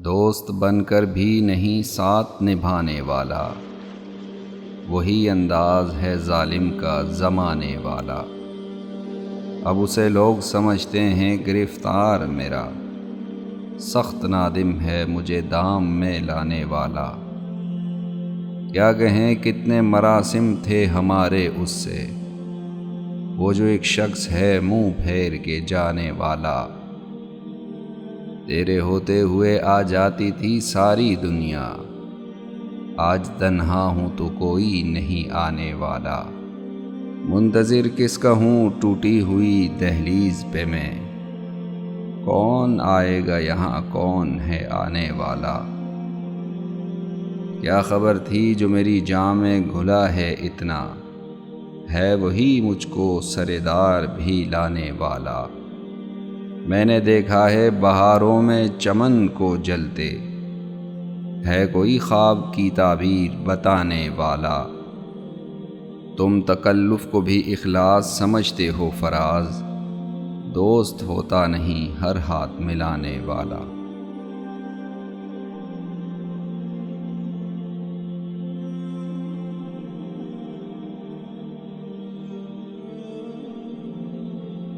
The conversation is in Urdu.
دوست بن کر بھی نہیں ساتھ نبھانے والا، وہی انداز ہے ظالم کا زمانے والا۔ اب اسے لوگ سمجھتے ہیں گرفتار میرا، سخت نادم ہے مجھے دام میں لانے والا۔ کیا کہیں کتنے مراسم تھے ہمارے اس سے، وہ جو ایک شخص ہے منہ پھیر کے جانے والا۔ تیرے ہوتے ہوئے آ جاتی تھی ساری دنیا، آج تنہا ہوں تو کوئی نہیں آنے والا۔ منتظر کس کا ہوں ٹوٹی ہوئی دہلیز پہ میں، کون آئے گا یہاں کون ہے آنے والا۔ کیا خبر تھی جو میری جاں میں گھلا ہے اتنا، ہے وہی مجھ کو سردار بھی لانے والا۔ میں نے دیکھا ہے بہاروں میں چمن کو جلتے، ہے کوئی خواب کی تعبیر بتانے والا۔ تم تکلف کو بھی اخلاص سمجھتے ہو فراز، دوست ہوتا نہیں ہر ہاتھ ملانے والا۔